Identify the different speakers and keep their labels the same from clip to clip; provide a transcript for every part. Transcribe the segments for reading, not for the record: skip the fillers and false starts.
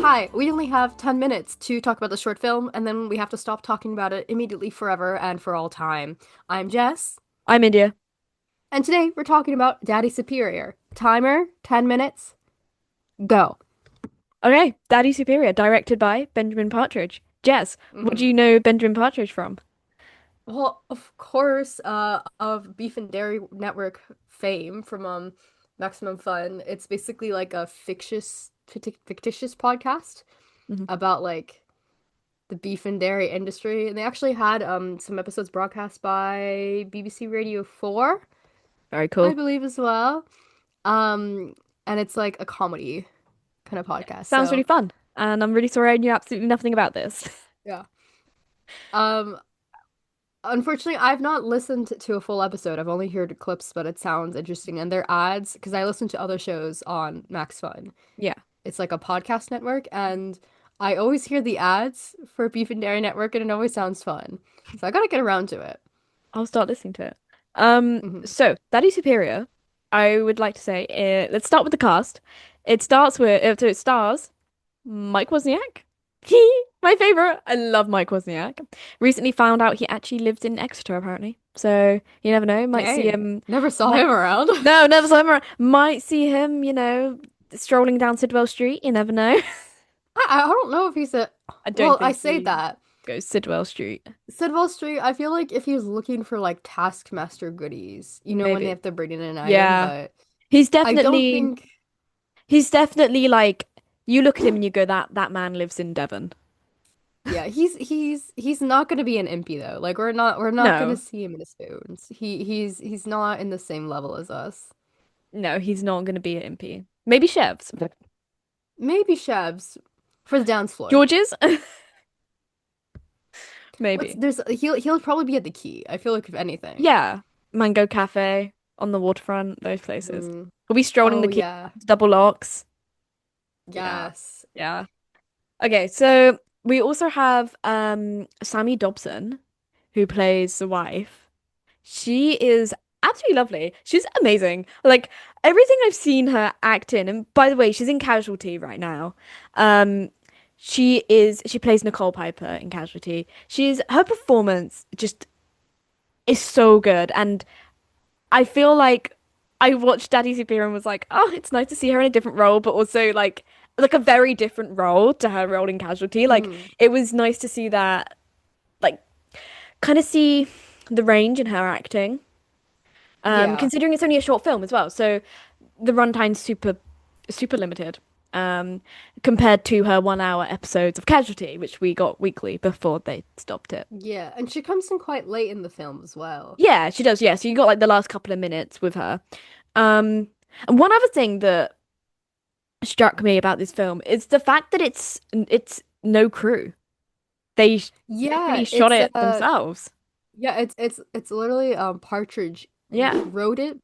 Speaker 1: Hi, we only have 10 minutes to talk about the short film, and then we have to stop talking about it immediately forever and for all time. I'm Jess,
Speaker 2: I'm India.
Speaker 1: and today we're talking about Daddy Superior. Timer, 10 minutes, go.
Speaker 2: Okay, Daddy Superior, directed by Benjamin Partridge. Jess, what do
Speaker 1: hmm
Speaker 2: you know Benjamin Partridge from?
Speaker 1: Well, of course, of Beef and Dairy Network fame from Maximum Fun. It's basically like a fictitious podcast
Speaker 2: Mhm.
Speaker 1: about like the beef and dairy industry, and they actually had some episodes broadcast by BBC Radio 4,
Speaker 2: Very
Speaker 1: I
Speaker 2: cool.
Speaker 1: believe as well. Um, and it's like a comedy kind of podcast.
Speaker 2: Sounds really
Speaker 1: So
Speaker 2: fun. And I'm really sorry I knew absolutely nothing about this.
Speaker 1: yeah. Um, Unfortunately, I've not listened to a full episode. I've only heard clips, but it sounds interesting. And their ads, because I listen to other shows on Max Fun.
Speaker 2: Yeah,
Speaker 1: It's like a podcast network, and I always hear the ads for Beef and Dairy Network, and it always sounds fun. So I gotta get around to it.
Speaker 2: I'll start listening to it. So Daddy Superior, I would like to say, let's start with the cast. So it stars Mike Wozniak. He, my favorite. I love Mike Wozniak. Recently found out he actually lives in Exeter, apparently. So you never know. Might see
Speaker 1: Dang,
Speaker 2: him.
Speaker 1: never saw
Speaker 2: Might
Speaker 1: him around.
Speaker 2: no, never saw him around. Might see him. Strolling down Sidwell Street. You never know.
Speaker 1: I don't know if he's a.
Speaker 2: I don't
Speaker 1: Well, I
Speaker 2: think
Speaker 1: say
Speaker 2: he
Speaker 1: that.
Speaker 2: goes Sidwell Street.
Speaker 1: Sidwell Street, I feel like if he was looking for like Taskmaster goodies, you know, when they
Speaker 2: Maybe.
Speaker 1: have to bring in an item,
Speaker 2: Yeah.
Speaker 1: but
Speaker 2: He's
Speaker 1: I don't
Speaker 2: definitely.
Speaker 1: think.
Speaker 2: He's definitely like. You look at him and you go, that man lives in Devon.
Speaker 1: Yeah, he's not gonna be an impy though. Like we're not gonna
Speaker 2: No,
Speaker 1: see him in his spoons. He's not in the same level as us.
Speaker 2: no, he's not going to be an MP. Maybe Chefs.
Speaker 1: Maybe Shevs for the dance floor.
Speaker 2: George's?
Speaker 1: What's
Speaker 2: Maybe.
Speaker 1: there's he'll probably be at the key. I feel like if anything.
Speaker 2: Yeah. Mango Cafe on the waterfront, those places.
Speaker 1: Mhm.
Speaker 2: We'll be strolling
Speaker 1: Oh
Speaker 2: the key
Speaker 1: yeah.
Speaker 2: double locks. Yeah.
Speaker 1: Yes.
Speaker 2: Yeah. Okay, so we also have Sammy Dobson, who plays the wife. She is absolutely lovely. She's amazing. Like everything I've seen her act in, and by the way, she's in Casualty right now. Um, she plays Nicole Piper in Casualty. She's her performance just is so good, and I feel like I watched Daddy Superior and was like, oh, it's nice to see her in a different role, but also like a very different role to her role in Casualty. Like
Speaker 1: Mhm.
Speaker 2: it was nice to see that, like kind of see the range in her acting.
Speaker 1: Yeah.
Speaker 2: Considering it's only a short film as well, so the runtime's super limited. Um, Compared to her 1 hour episodes of Casualty, which we got weekly before they stopped it.
Speaker 1: Yeah, and she comes in quite late in the film as well.
Speaker 2: Yeah, she does. Yeah, so you got like the last couple of minutes with her. Um, and one other thing that struck me about this film is the fact that it's no crew. They
Speaker 1: Yeah,
Speaker 2: literally shot it themselves.
Speaker 1: it's literally Partridge
Speaker 2: Yeah,
Speaker 1: wrote it,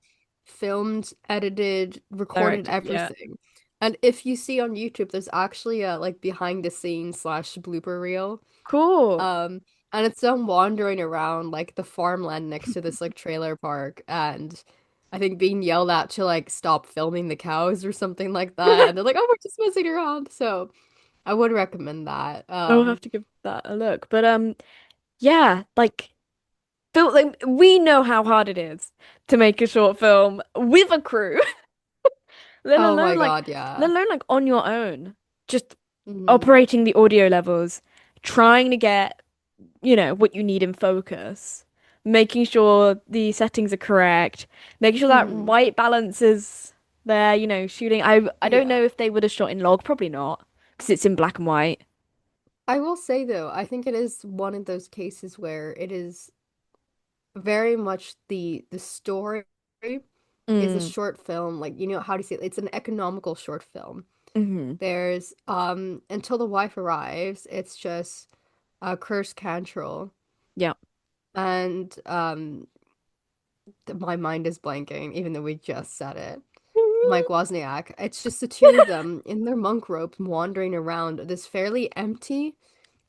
Speaker 1: filmed, edited, recorded
Speaker 2: directed. Yeah,
Speaker 1: everything. And if you see on YouTube, there's actually a like behind the scenes slash blooper reel.
Speaker 2: cool.
Speaker 1: Um, and it's them wandering around like the farmland next to this like trailer park, and I think being yelled at to like stop filming the cows or something like that. And they're like, "Oh, we're just messing around." So I would recommend that.
Speaker 2: I'll have to give that a look. But yeah, like we know how hard it is to make a short film with a crew, let
Speaker 1: Oh
Speaker 2: alone
Speaker 1: my
Speaker 2: like
Speaker 1: God,
Speaker 2: let
Speaker 1: yeah.
Speaker 2: alone like on your own, just
Speaker 1: hmm
Speaker 2: operating the audio levels, trying to get, what you need in focus, making sure the settings are correct, making sure that
Speaker 1: hmm
Speaker 2: white balance is there, shooting. I don't
Speaker 1: Yeah.
Speaker 2: know if they would have shot in log, probably not, because it's in black and white.
Speaker 1: I will say though, I think it is one of those cases where it is very much the story is a
Speaker 2: Mm.
Speaker 1: short film, like you know how do you say it? It's an economical short film.
Speaker 2: Hmm.
Speaker 1: There's until the wife arrives, it's just Curse Cantrell
Speaker 2: Yeah.
Speaker 1: and my mind is blanking, even though we just said it. Mike Wozniak. It's just the two of them in their monk robes wandering around this fairly empty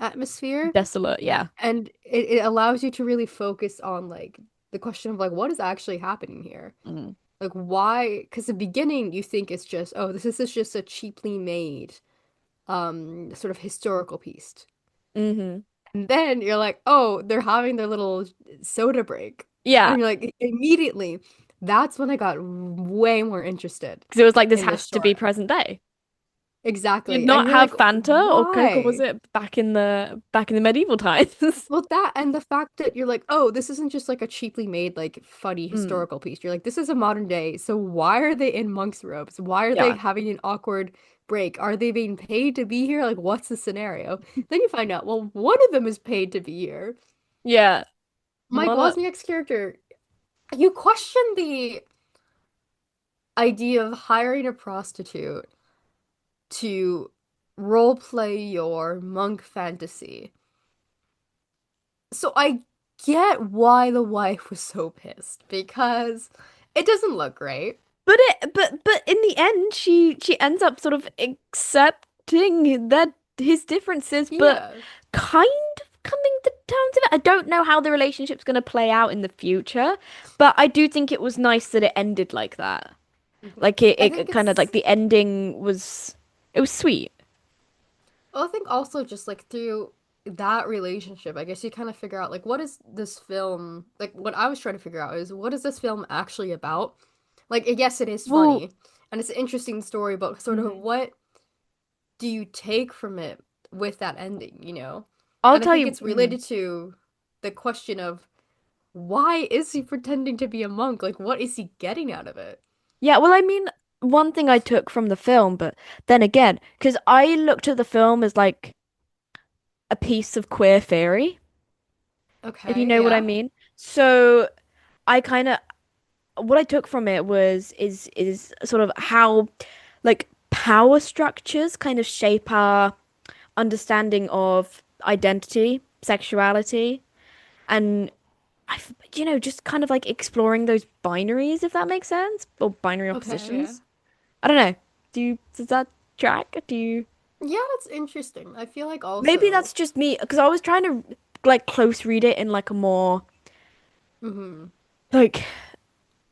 Speaker 1: atmosphere,
Speaker 2: Desolate, yeah.
Speaker 1: and it allows you to really focus on like the question of like what is actually happening here.
Speaker 2: Mm.
Speaker 1: Like why? Because the beginning you think it's just, oh, this is just a cheaply made sort of historical piece.
Speaker 2: Hmm.
Speaker 1: And then you're like, oh, they're having their little soda break.
Speaker 2: Yeah,
Speaker 1: And you're like, immediately, that's when I got way more interested
Speaker 2: because it was like this
Speaker 1: in this
Speaker 2: has to be
Speaker 1: story.
Speaker 2: present day. You'd
Speaker 1: Exactly. And
Speaker 2: not
Speaker 1: you're like,
Speaker 2: have Fanta or Coke, or was
Speaker 1: why?
Speaker 2: it back in the medieval times?
Speaker 1: Well, that and the fact that you're like, oh, this isn't just like a cheaply made, like funny
Speaker 2: Mm,
Speaker 1: historical piece. You're like, this is a modern day. So why are they in monk's robes? Why are they
Speaker 2: yeah,
Speaker 1: having an awkward break? Are they being paid to be here? Like, what's the scenario? Then you find out, well, one of them is paid to be here.
Speaker 2: yeah.
Speaker 1: Mike
Speaker 2: One of,
Speaker 1: Wozniak's character, you question the idea of hiring a prostitute to role play your monk fantasy. So I get why the wife was so pissed because it doesn't look great.
Speaker 2: but in the end, she ends up sort of accepting that his differences, but
Speaker 1: Yeah.
Speaker 2: kind of coming to terms with it. I don't know how the relationship's going to play out in the future, but I do think it was nice that it ended like that.
Speaker 1: Mhm.
Speaker 2: Like it,
Speaker 1: I
Speaker 2: it
Speaker 1: think
Speaker 2: kind of like
Speaker 1: it's
Speaker 2: the ending was, it was sweet.
Speaker 1: well, I think also just like through that relationship, I guess you kind of figure out like what is this film like what I was trying to figure out is what is this film actually about? Like yes, it is
Speaker 2: Well,
Speaker 1: funny and it's an interesting story, but sort of
Speaker 2: mhm.
Speaker 1: what do you take from it with that ending,
Speaker 2: I'll
Speaker 1: And I
Speaker 2: tell
Speaker 1: think
Speaker 2: you.
Speaker 1: it's related to the question of why is he pretending to be a monk? Like, what is he getting out of it?
Speaker 2: Yeah, well, I mean, one thing I took from the film, but then again, because I looked at the film as like a piece of queer theory, if you
Speaker 1: Okay,
Speaker 2: know what I
Speaker 1: yeah.
Speaker 2: mean. So I kind of what I took from it was is sort of how like power structures kind of shape our understanding of identity, sexuality, and just kind of like exploring those binaries, if that makes sense, or binary
Speaker 1: Okay, yeah.
Speaker 2: oppositions. I don't know. Does that track? Do you?
Speaker 1: Yeah, that's interesting. I feel like
Speaker 2: Maybe
Speaker 1: also,
Speaker 2: that's just me because I was trying to like close read it in like a more
Speaker 1: hmm
Speaker 2: like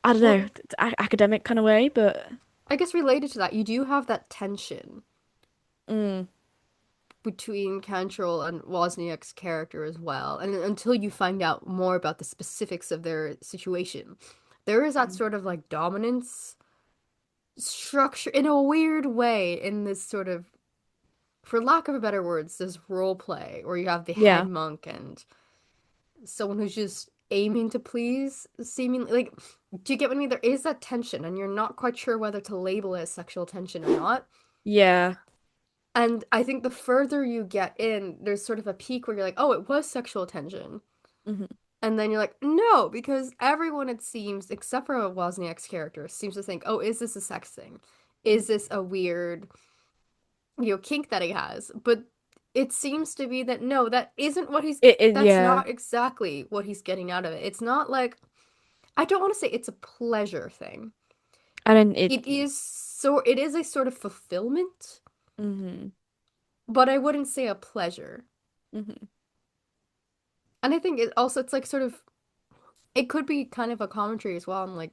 Speaker 2: I don't
Speaker 1: well,
Speaker 2: know academic kind of way, but
Speaker 1: I guess related to that, you do have that tension
Speaker 2: mm,
Speaker 1: between Cantrell and Wozniak's character as well. And until you find out more about the specifics of their situation, there is that sort of like dominance structure in a weird way in this sort of for lack of a better words, this role play where you have the head
Speaker 2: yeah,
Speaker 1: monk and someone who's just aiming to please, seemingly like, do you get what I mean? There is that tension, and you're not quite sure whether to label it as sexual tension or not.
Speaker 2: yeah,
Speaker 1: And I think the further you get in, there's sort of a peak where you're like, oh, it was sexual tension.
Speaker 2: hmm
Speaker 1: And then you're like, no, because everyone, it seems, except for Wozniak's character, seems to think, oh, is this a sex thing? Is this a weird kink that he has. But it seems to be that no, that isn't what he's
Speaker 2: it is,
Speaker 1: that's
Speaker 2: yeah,
Speaker 1: not exactly what he's getting out of it. It's not like I don't want to say it's a pleasure thing.
Speaker 2: I don't it.
Speaker 1: It is a sort of fulfillment,
Speaker 2: Hmm.
Speaker 1: but I wouldn't say a pleasure.
Speaker 2: Hmm.
Speaker 1: And I think it's like sort of it could be kind of a commentary as well on like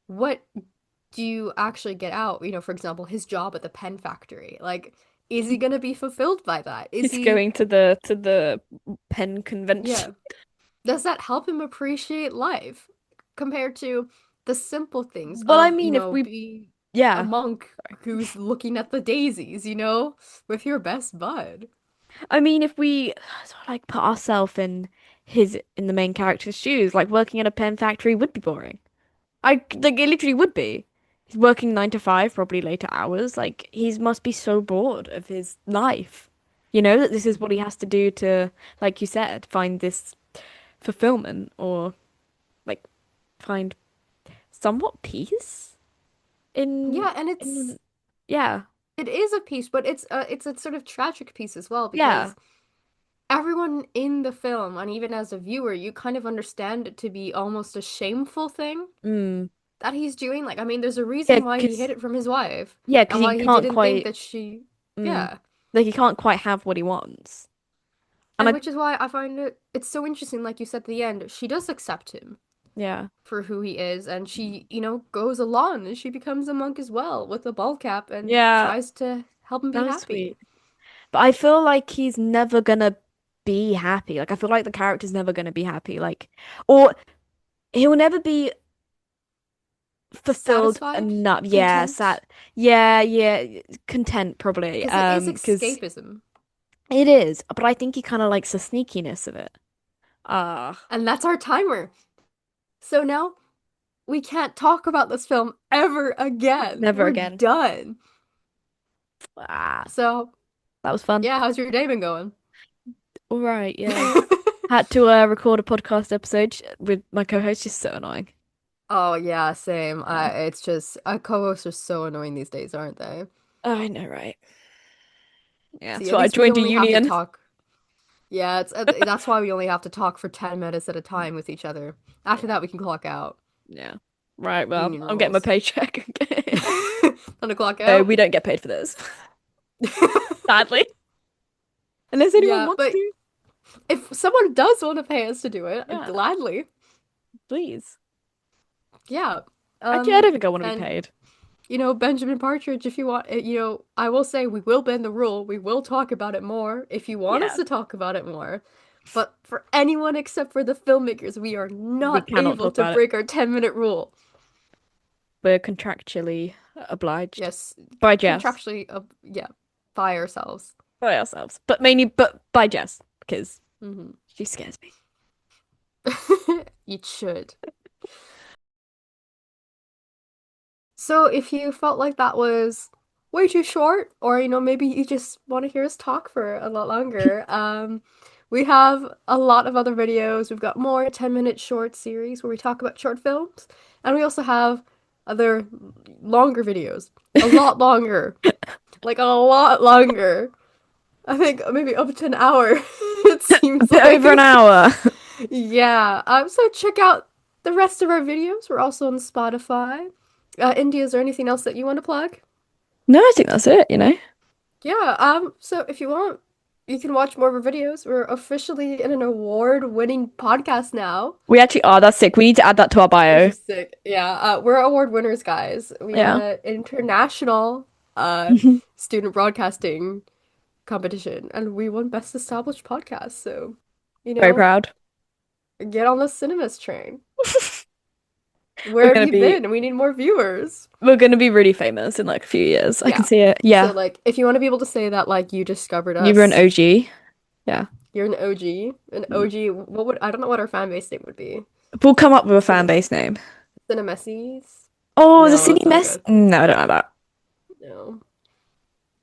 Speaker 1: what do you actually get out? For example, his job at the pen factory. Like, is he gonna be fulfilled by that? Is
Speaker 2: He's
Speaker 1: he,
Speaker 2: going to the pen convention.
Speaker 1: yeah. Does that help him appreciate life compared to the simple things
Speaker 2: Well, I
Speaker 1: of,
Speaker 2: mean, if we,
Speaker 1: be a
Speaker 2: yeah,
Speaker 1: monk who's looking at the daisies, with your best bud?
Speaker 2: I mean, if we sort of like put ourselves in the main character's shoes, like working at a pen factory would be boring. I like it literally would be. He's working 9 to 5, probably later hours. Like he must be so bored of his life. That this is what he
Speaker 1: Mhm.
Speaker 2: has to do to, like you said, find this fulfillment or like find somewhat peace in
Speaker 1: Yeah, and
Speaker 2: in yeah.
Speaker 1: it is a piece, but it's a sort of tragic piece as well
Speaker 2: Yeah.
Speaker 1: because everyone in the film, and even as a viewer, you kind of understand it to be almost a shameful thing
Speaker 2: Mm.
Speaker 1: that he's doing. Like, I mean, there's a
Speaker 2: Yeah,
Speaker 1: reason why he hid it from his wife
Speaker 2: because
Speaker 1: and
Speaker 2: he
Speaker 1: why he
Speaker 2: can't
Speaker 1: didn't think
Speaker 2: quite
Speaker 1: that she,
Speaker 2: mm,
Speaker 1: yeah.
Speaker 2: like he can't quite have what he wants. And
Speaker 1: And
Speaker 2: I
Speaker 1: which is why I find it's so interesting, like you said at the end, she does accept him
Speaker 2: yeah.
Speaker 1: for who he is, and she, goes along and she becomes a monk as well with a ball cap and
Speaker 2: Yeah.
Speaker 1: tries to help him
Speaker 2: That
Speaker 1: be
Speaker 2: was
Speaker 1: happy.
Speaker 2: sweet. But I feel like he's never gonna be happy. Like I feel like the character's never gonna be happy. Like, or he'll never be fulfilled
Speaker 1: Satisfied,
Speaker 2: enough. Yeah,
Speaker 1: content,
Speaker 2: sad. Yeah, yeah, content probably.
Speaker 1: because it is
Speaker 2: Because
Speaker 1: escapism.
Speaker 2: it is. But I think he kind of likes the sneakiness of it. Ah,
Speaker 1: And that's our timer. So now we can't talk about this film ever again.
Speaker 2: never
Speaker 1: We're
Speaker 2: again.
Speaker 1: done.
Speaker 2: Ah,
Speaker 1: So,
Speaker 2: that was fun.
Speaker 1: yeah, how's your day been going?
Speaker 2: All right, yeah. Had to record a podcast episode with my co-host. Just so annoying.
Speaker 1: Oh, yeah, same.
Speaker 2: Yeah.
Speaker 1: It's just, co-hosts are so annoying these days, aren't they?
Speaker 2: Oh, I know, right? Yeah,
Speaker 1: See,
Speaker 2: that's
Speaker 1: at
Speaker 2: why I
Speaker 1: least we
Speaker 2: joined a
Speaker 1: only have to
Speaker 2: union.
Speaker 1: talk. Yeah, that's why we only have to talk for 10 minutes at a time with each other. After
Speaker 2: Yeah,
Speaker 1: that, we can clock out.
Speaker 2: yeah. Right, well,
Speaker 1: Union
Speaker 2: I'm getting my
Speaker 1: rules.
Speaker 2: paycheck.
Speaker 1: Time to clock
Speaker 2: No,
Speaker 1: out.
Speaker 2: we don't get paid for this. Sadly. Unless anyone
Speaker 1: Yeah,
Speaker 2: wants
Speaker 1: but
Speaker 2: to.
Speaker 1: if someone does want to pay us to do it,
Speaker 2: Yeah,
Speaker 1: gladly.
Speaker 2: please.
Speaker 1: Yeah.
Speaker 2: Actually, I don't think I want to be
Speaker 1: And
Speaker 2: paid.
Speaker 1: Benjamin Partridge, if you want, I will say we will bend the rule. We will talk about it more if you want us
Speaker 2: Yeah.
Speaker 1: to talk about it more. But for anyone except for the filmmakers, we are
Speaker 2: We
Speaker 1: not
Speaker 2: cannot
Speaker 1: able
Speaker 2: talk
Speaker 1: to
Speaker 2: about it.
Speaker 1: break our 10-minute rule.
Speaker 2: We're contractually obliged
Speaker 1: Yes,
Speaker 2: by Jess,
Speaker 1: contractually, yeah, by ourselves.
Speaker 2: by ourselves, but mainly, but by Jess because
Speaker 1: Hmm.
Speaker 2: she scares me.
Speaker 1: It should. So if you felt like that was way too short, or maybe you just want to hear us talk for a lot longer, we have a lot of other videos. We've got more 10-minute short series where we talk about short films, and we also have other longer videos, a lot longer, like a lot longer. I think maybe up to an hour, it
Speaker 2: A
Speaker 1: seems
Speaker 2: bit
Speaker 1: like.
Speaker 2: over an hour.
Speaker 1: Yeah. So check out the rest of our videos. We're also on Spotify. India, is there anything else that you want to plug?
Speaker 2: No, I think that's it.
Speaker 1: Yeah. So if you want, you can watch more of our videos. We're officially in an award-winning podcast now,
Speaker 2: We actually are. That's sick. We need to add that to our
Speaker 1: which
Speaker 2: bio.
Speaker 1: is sick. Yeah. We're award winners, guys. We won
Speaker 2: Yeah.
Speaker 1: an international student broadcasting competition, and we won Best Established Podcast. So, you
Speaker 2: Very
Speaker 1: know,
Speaker 2: proud.
Speaker 1: get on the Cinemas train.
Speaker 2: We're
Speaker 1: Where have
Speaker 2: gonna
Speaker 1: you
Speaker 2: be
Speaker 1: been? We need more viewers.
Speaker 2: we're gonna be really famous in like a few years. I can
Speaker 1: Yeah.
Speaker 2: see it.
Speaker 1: So
Speaker 2: Yeah.
Speaker 1: like if you want to be able to say that like you discovered
Speaker 2: You were an
Speaker 1: us,
Speaker 2: OG. Yeah.
Speaker 1: you're an OG. An
Speaker 2: Mm.
Speaker 1: OG, what would I don't know what our fan base name would be.
Speaker 2: We'll come up with a fan
Speaker 1: Cine
Speaker 2: base name.
Speaker 1: Cinemessies?
Speaker 2: Oh, the
Speaker 1: No, that's not
Speaker 2: Cine-Mess?
Speaker 1: good.
Speaker 2: No, I don't know that.
Speaker 1: No.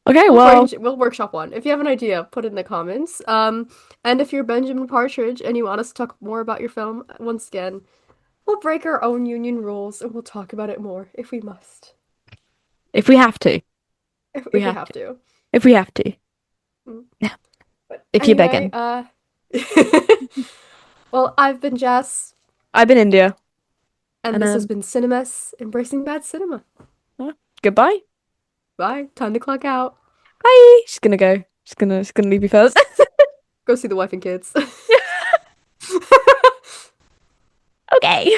Speaker 2: Okay, well,
Speaker 1: We'll workshop one. If you have an idea, put it in the comments. And if you're Benjamin Partridge and you want us to talk more about your film, once again, we'll break our own union rules and we'll talk about it more if we must.
Speaker 2: if we have to. We
Speaker 1: If we
Speaker 2: have
Speaker 1: have
Speaker 2: to.
Speaker 1: to.
Speaker 2: If we have to.
Speaker 1: Mm.
Speaker 2: Yeah.
Speaker 1: But
Speaker 2: If you're
Speaker 1: anyway,
Speaker 2: begging.
Speaker 1: well, I've been Jess.
Speaker 2: I've been India.
Speaker 1: And
Speaker 2: And
Speaker 1: this has been Cine-Mess, embracing bad cinema.
Speaker 2: goodbye.
Speaker 1: Bye. Time to clock out.
Speaker 2: Bye. She's gonna go. She's gonna leave you first.
Speaker 1: Go see the wife and kids.
Speaker 2: Okay.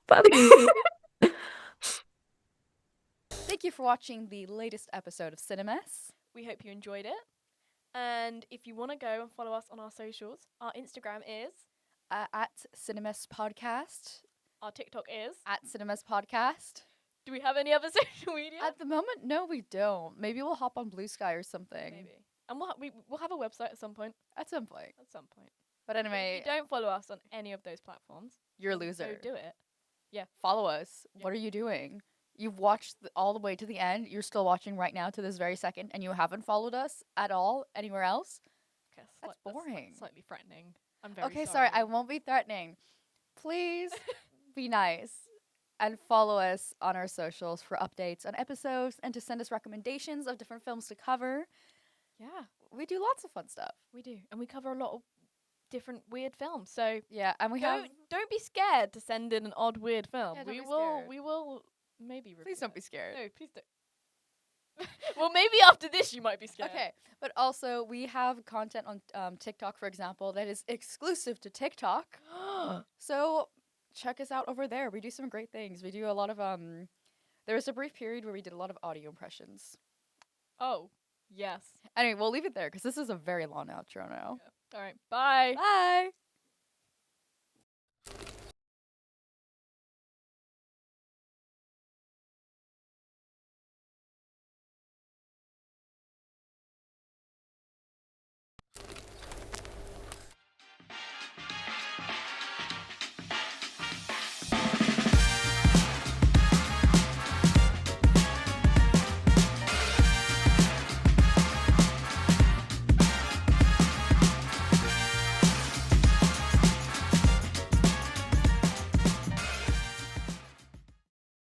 Speaker 2: Bye.
Speaker 3: Thank you for watching the latest episode of Cine-Mess.
Speaker 2: We hope you enjoyed it. And if you want to go and follow us on our socials, our Instagram is,
Speaker 3: At Cine-Mess Podcast.
Speaker 2: our TikTok is.
Speaker 3: At Cine-Mess Podcast.
Speaker 2: Do we have any other social media?
Speaker 3: At the moment, no, we don't. Maybe we'll hop on Blue Sky or something.
Speaker 2: Maybe. And we'll have a website at some point.
Speaker 3: At some point.
Speaker 2: At some point.
Speaker 3: But
Speaker 2: But
Speaker 3: anyway,
Speaker 2: if you don't follow us on any of those platforms,
Speaker 3: you're a
Speaker 2: then
Speaker 3: loser.
Speaker 2: go do it.
Speaker 3: Follow us.
Speaker 2: Yeah.
Speaker 3: What are you doing? You've watched all the way to the end. You're still watching right now to this very second, and you haven't followed us at all anywhere else?
Speaker 2: Okay,
Speaker 3: That's boring.
Speaker 2: slightly threatening. I'm very
Speaker 3: Okay, sorry, I won't be threatening. Please be nice and follow us on our socials for updates on episodes and to send us recommendations of different films to cover.
Speaker 2: Yeah,
Speaker 3: We do lots of fun stuff.
Speaker 2: we do, and we cover a lot of different weird films. So
Speaker 3: Yeah, and we have.
Speaker 2: don't be scared to send in an odd weird film.
Speaker 3: Yeah, don't
Speaker 2: we
Speaker 3: be
Speaker 2: will
Speaker 3: scared.
Speaker 2: we will maybe review
Speaker 3: Please don't be
Speaker 2: it.
Speaker 3: scared.
Speaker 2: No, please don't. Well, maybe after this you might be scared.
Speaker 3: Okay, but also we have content on TikTok, for example, that is exclusive to TikTok. So check us out over there. We do some great things. We do a lot of There was a brief period where we did a lot of audio impressions.
Speaker 4: Oh, yes.
Speaker 3: Anyway, we'll leave it there because this is a very long outro now.
Speaker 4: All right. Bye.
Speaker 3: Bye.